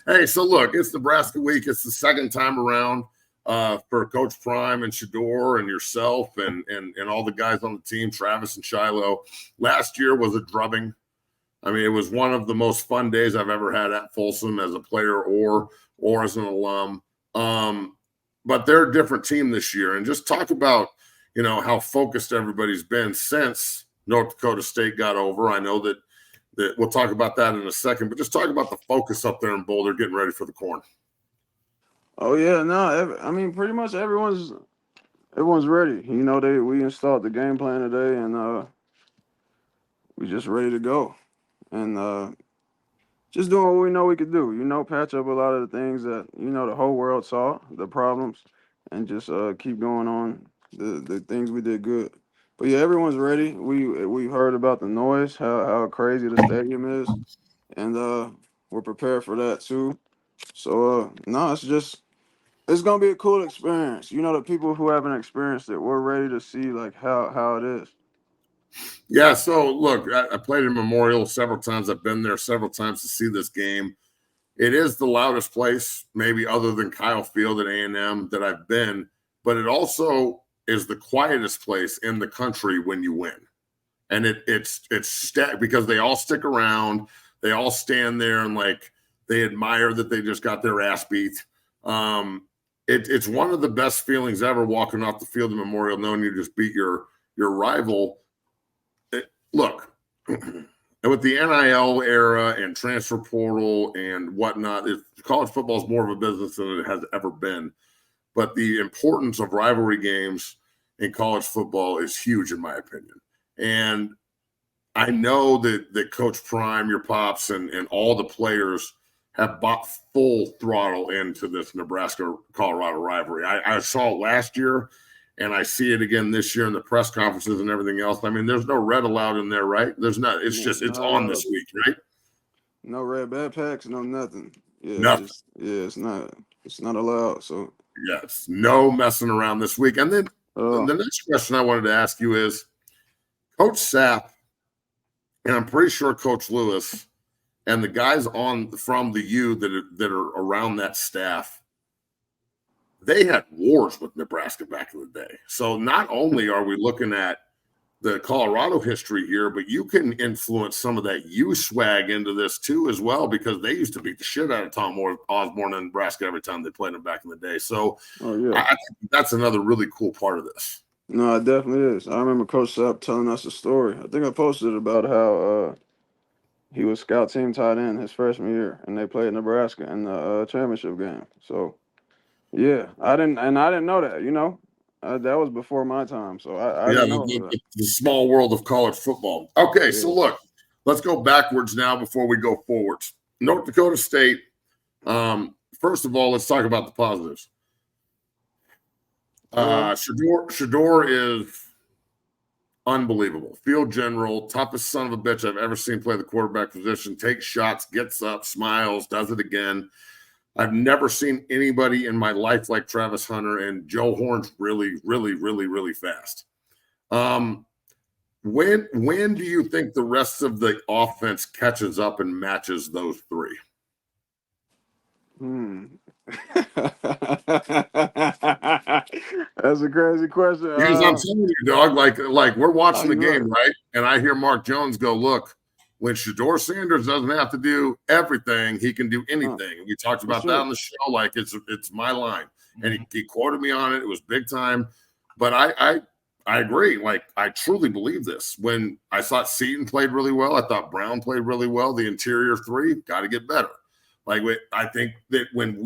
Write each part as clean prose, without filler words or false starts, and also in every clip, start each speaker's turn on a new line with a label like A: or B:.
A: Hey, so look, it's Nebraska week. It's the second time around for Coach Prime and Shador and yourself and all the guys on the team, Travis and Shiloh. Last year was a drubbing. I mean, it was one of the most fun days I've ever had at Folsom as a player or as an alum. But they're a different team this year. And just talk about, how focused everybody's been since North Dakota State got over. I know that we'll talk about that in a second, but just talk about the focus up there in Boulder getting ready for the Corn.
B: Oh yeah, no, I mean pretty much everyone's ready. We installed the game plan today, and we just ready to go, and just doing what we know we could do. Patch up a lot of the things that the whole world saw, the problems, and just keep going on the things we did good. But yeah, everyone's ready. We've heard about the noise, how crazy the stadium is, and we're prepared for that too. So no, it's gonna be a cool experience. The people who haven't experienced it, we're ready to see like how it is.
A: Yeah, so look, I played in Memorial several times. I've been there several times to see this game. It is the loudest place, maybe other than Kyle Field at A&M that I've been, but it also is the quietest place in the country when you win. And it's because they all stick around, they all stand there and like they admire that they just got their ass beat. It's one of the best feelings ever walking off the field of Memorial, knowing you just beat your rival. Look, and with the NIL era and transfer portal and whatnot, college football is more of a business than it has ever been. But the importance of rivalry games in college football is huge, in my opinion. And I know that Coach Prime, your pops, and all the players have bought full throttle into this Nebraska-Colorado rivalry. I saw it last year, and I see it again this year in the press conferences and everything else. I mean, there's no red allowed in there, right? There's not. It's just it's on this week, right?
B: No red backpacks, no nothing. Yeah,
A: Nothing.
B: it's not allowed. So
A: yes, no messing around this week. And then
B: uh,
A: the next question I wanted to ask you is, Coach Sapp, and I'm pretty sure Coach Lewis and the guys from the U that are around that staff, they had wars with Nebraska back in the day. So not only are we looking at the Colorado history here, but you can influence some of that U swag into this too as well, because they used to beat the shit out of Tom Osborne in Nebraska every time they played him back in the day. So I think that's another really cool part of this.
B: No, it definitely is. I remember Coach Sapp telling us a story. I think I posted about how he was scout team tight end his freshman year, and they played Nebraska in the championship game. So yeah, I didn't know that. That was before my time, so I didn't know that.
A: The small world of college football. Okay, so look, let's go backwards now before we go forwards. North Dakota State. First of all, let's talk about the positives. Shador is unbelievable. Field general, toughest son of a bitch I've ever seen play the quarterback position. Takes shots, gets up, smiles, does it again. I've never seen anybody in my life like Travis Hunter, and Joe Horn's really, really, really, really fast. When do you think the rest of the offense catches up and matches those three?
B: That's a crazy question.
A: Because I'm telling you, dog, like we're watching the game, right? And I hear Mark Jones go, look, when Shador Sanders doesn't have to do everything, he can do anything. And we talked about that on the show, like it's my line. And he quoted me on it. It was big time. But I agree. Like, I truly believe this. When I thought Seton played really well, I thought Brown played really well. The interior three got to get better. Like, I think that when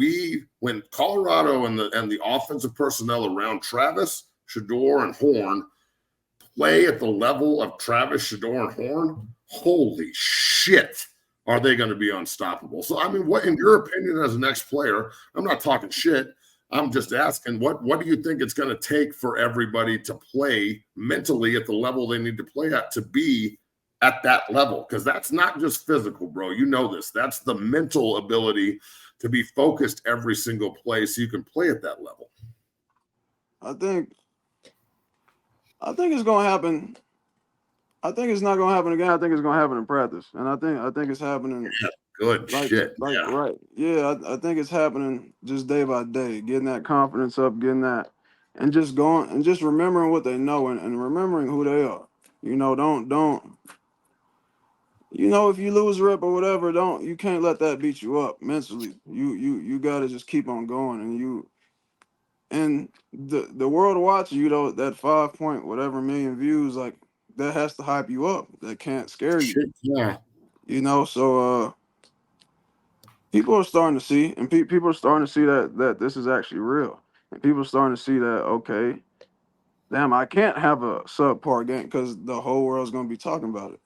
A: Colorado and the offensive personnel around Travis, Shador, and Horn play at the level of Travis, Shador, and Horn, holy shit, are they going to be unstoppable? So, I mean, what, in your opinion, as an ex-player, I'm not talking shit. I'm just asking, what do you think it's going to take for everybody to play mentally at the level they need to play at to be at that level? Because that's not just physical, bro. You know this. That's the mental ability to be focused every single play so you can play at that level.
B: I think it's going to happen. I think it's not going to happen again. I think it's going to happen in practice, and I think it's happening
A: Good
B: Like,
A: shit. Yeah.
B: right. Yeah, I think it's happening just day by day, getting that confidence up, getting that, and just going and just remembering what they know and remembering who they are. Don't. If you lose rep or whatever, you can't let that beat you up mentally. You gotta just keep on going, and the world watching that 5 point whatever million views, like that has to hype you up. That can't scare you.
A: Shit. Yeah.
B: So people are starting to see, and people are starting to see that this is actually real, and people are starting to see that, okay, damn, I can't have a subpar game because the whole world's gonna be talking about it.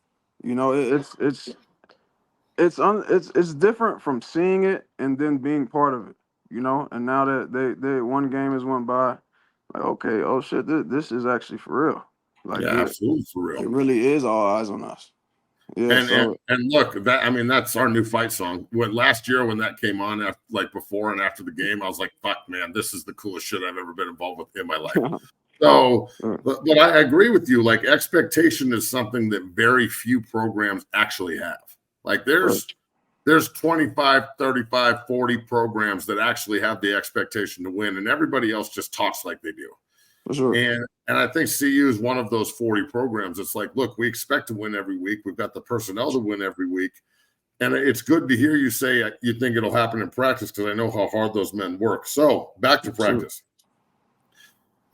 B: It's different from seeing it and then being part of it. And now that they one game has went by, like, okay, oh shit, this is actually for real. Like
A: Yeah. Absolutely for
B: it
A: real.
B: really is all eyes on us. Yeah.
A: And look, that's our new fight song. When last year when that came on, after, like before and after the game, I was like, "Fuck, man, this is the coolest shit I've ever been involved with in my life." So, but I agree with you. Like, expectation is something that very few programs actually have. Like, there's 25, 35, 40 programs that actually have the expectation to win, and everybody else just talks like they do.
B: For sure.
A: And I think CU is one of those 40 programs. It's like, look, we expect to win every week. We've got the personnel to win every week. And it's good to hear you say you think it'll happen in practice, because I know how hard those men work. So back to practice.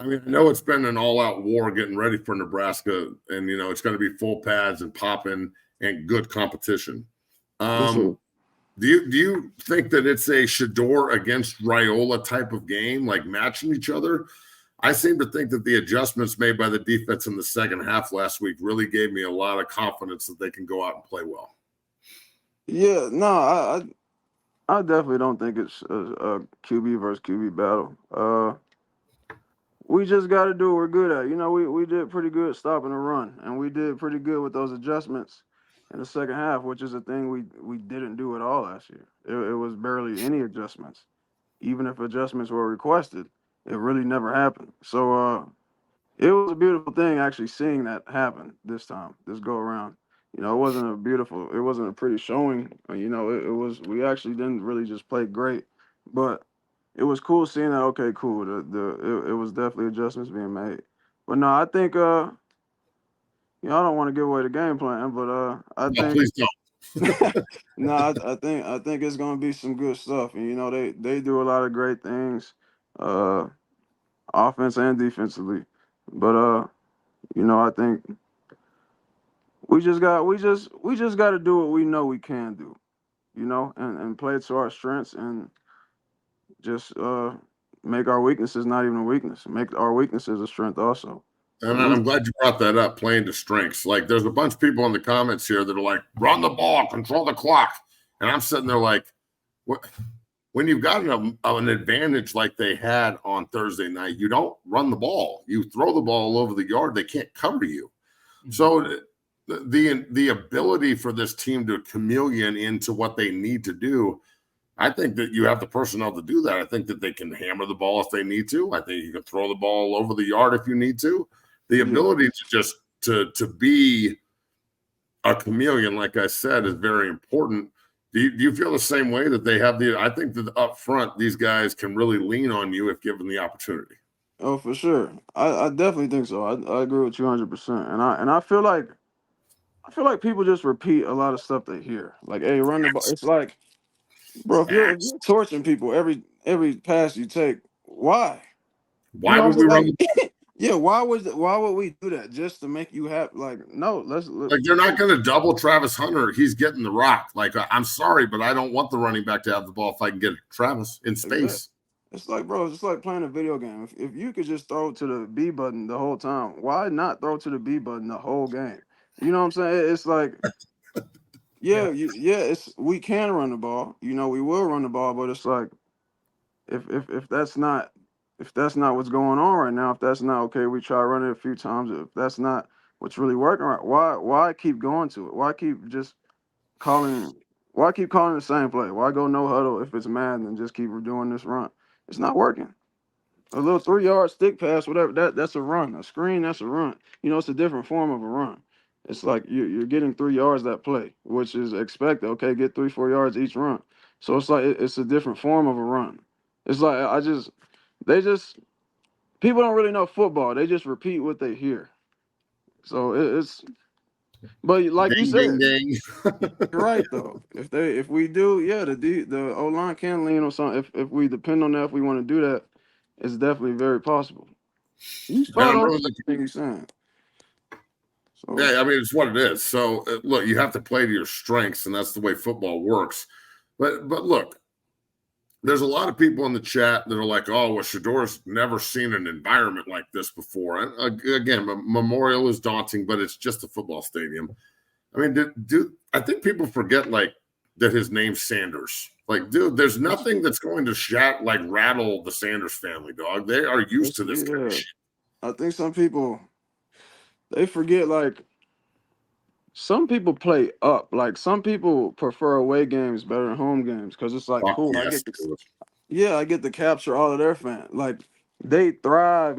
A: I mean, I know it's been an all-out war getting ready for Nebraska, and it's going to be full pads and popping and good competition. Do you think that it's a Shador against Raiola type of game, like matching each other? I seem to think that the adjustments made by the defense in the second half last week really gave me a lot of confidence that they can go out and play well.
B: Yeah, no, I definitely don't think it's a QB versus QB battle. We just got to do what we're good at. We did pretty good stopping the run, and we did pretty good with those adjustments in the second half, which is a thing we didn't do at all last year. It was barely any adjustments. Even if adjustments were requested, it really never happened. So it was a beautiful thing actually seeing that happen this go around. It wasn't a pretty showing. It was, we actually didn't really just play great, but it was cool seeing that. Okay, cool. It was definitely adjustments being made. But no, I think I don't want to give away the game plan, but I
A: No,
B: think
A: please don't.
B: no, I think it's gonna be some good stuff, and they do a lot of great things, uh, offense and defensively. But I think we just got to do what we know we can do, and play to our strengths, and just make our weaknesses not even a weakness, make our weaknesses a strength also.
A: And I'm glad you brought that up, playing to strengths. Like, there's a bunch of people in the comments here that are like, run the ball, control the clock. And I'm sitting there like, what? When you've got an advantage like they had on Thursday night, you don't run the ball. You throw the ball all over the yard. They can't cover you. So the ability for this team to chameleon into what they need to do, I think that you have the personnel to do that. I think that they can hammer the ball if they need to. I think you can throw the ball all over the yard if you need to. The ability to just to be a chameleon, like I said, is very important. Do you feel the same way that they have I think that up front, these guys can really lean on you if given the opportunity.
B: Oh, for sure. I definitely think so. I agree with you 100%. And I feel like people just repeat a lot of stuff they hear. Like, hey, run the ball. It's like, bro, if you're torching people every pass you take, why?
A: Why would we run?
B: Yeah, why would we do that just to make you happy? Like, no,
A: like, they're not going to double Travis Hunter. He's getting the rock. Like, I'm sorry, but I don't want the running back to have the ball if I can get Travis in space.
B: Exactly. It's like, bro, it's like playing a video game. If you could just throw to the B button the whole time, why not throw to the B button the whole game? You know what I'm saying? It's like, yeah, we can run the ball. We will run the ball, but it's like, if that's not what's going on right now, if that's not okay, we try running it a few times. If that's not what's really working right, why keep going to it? Why keep calling the same play? Why go no huddle if it's mad and just keep doing this run? It's not working. A little 3-yard stick pass, whatever, that's a run. A screen, that's a run. It's a different form of a run. It's like you're getting 3 yards that play, which is expected. Okay, get 3-4 yards each run. So it's like it's a different form of a run. It's like they just people don't really know football. They just repeat what they hear. So it's but like you
A: Ding, ding,
B: said,
A: ding.
B: you're right though. If we do, yeah, the O line can lean on something. If we depend on that, if we want to do that, it's definitely very possible. You
A: And
B: spot
A: I'm
B: on
A: really
B: everything you're saying. So
A: Yeah, I mean, it's what it is. So look, you have to play to your strengths, and that's the way football works. But look, there's a lot of people in the chat that are like, "Oh, well, Shador's never seen an environment like this before." And again, Memorial is daunting, but it's just a football stadium. I mean, I think people forget like that his name's Sanders. Like, dude, there's nothing that's going to rattle the Sanders family, dog. They are used to this kind of
B: yeah,
A: shit.
B: I think some people they forget like some people play up. Like some people prefer away games better than home games because it's like
A: Fuck
B: cool.
A: yes, dude.
B: I get to capture all of their fans. Like they thrive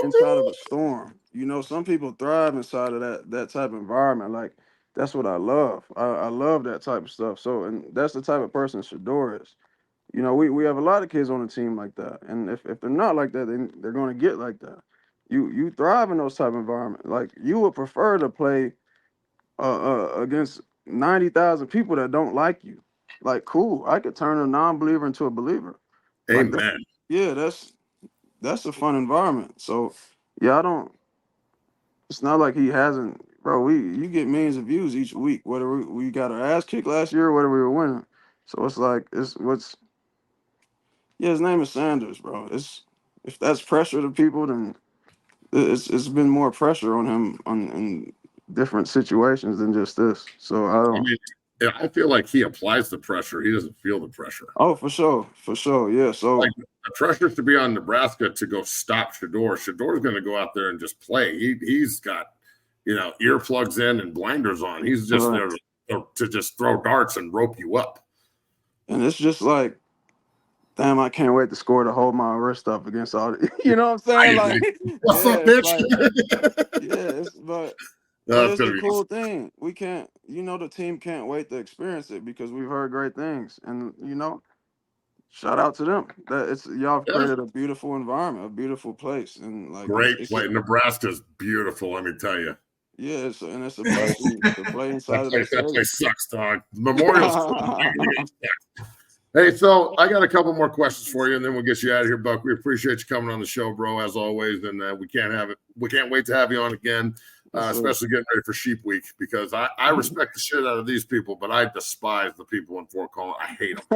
B: inside of a storm. You know, some people thrive inside of that type of environment. Like that's what I love. I love that type of stuff. So and that's the type of person Shador is. You know, we have a lot of kids on the team like that. And if they're not like that, then they're gonna get like that. You thrive in those type of environments. Like you would prefer to play against 90,000 people that don't like you. Like, cool, I could turn a non-believer into a believer. Like that,
A: Amen.
B: yeah, that's a fun environment. So yeah, I don't. It's not like he hasn't, bro. You get millions of views each week. Whether we got our ass kicked last year or whether we were winning. So it's like it's what's yeah. His name is Sanders, bro. It's if that's pressure to people, then it's been more pressure on him in different situations than just this. So I
A: I
B: don't.
A: mean, yeah, I feel like he applies the pressure. He doesn't feel the pressure.
B: Oh, for sure, yeah.
A: Like
B: So
A: the pressure to be on Nebraska to go stop Shador. Shador's going to go out there and just play. He's got earplugs in and blinders on. He's just
B: right,
A: there to just throw darts and rope you up.
B: and it's just like, damn, I can't wait to score to hold my wrist up against all the, you know what I'm saying?
A: Right,
B: Like,
A: like, what's
B: yeah,
A: up,
B: it's
A: bitch?
B: like, yeah, but
A: No, it's
B: it's
A: going
B: a
A: to be
B: cool
A: awesome.
B: thing. We can't, the team can't wait to experience it because we've heard great things, and shout out to them. That it's y'all have
A: Yeah,
B: created a beautiful environment, a beautiful place, and like
A: great
B: it's
A: play. Nebraska's beautiful, let me tell you.
B: yeah, it's a blessing to play inside of that
A: That
B: stadium.
A: place sucks, dog. Memorial's fun. Hey, so I got a couple more questions for you, and then we'll get you out of here, Buck. We appreciate you coming on the show, bro, as always, and we can't wait to have you on again,
B: Yes, sir.
A: especially getting ready for Sheep Week because I respect the shit out of these people, but I despise the people in Fort Collins. I hate them.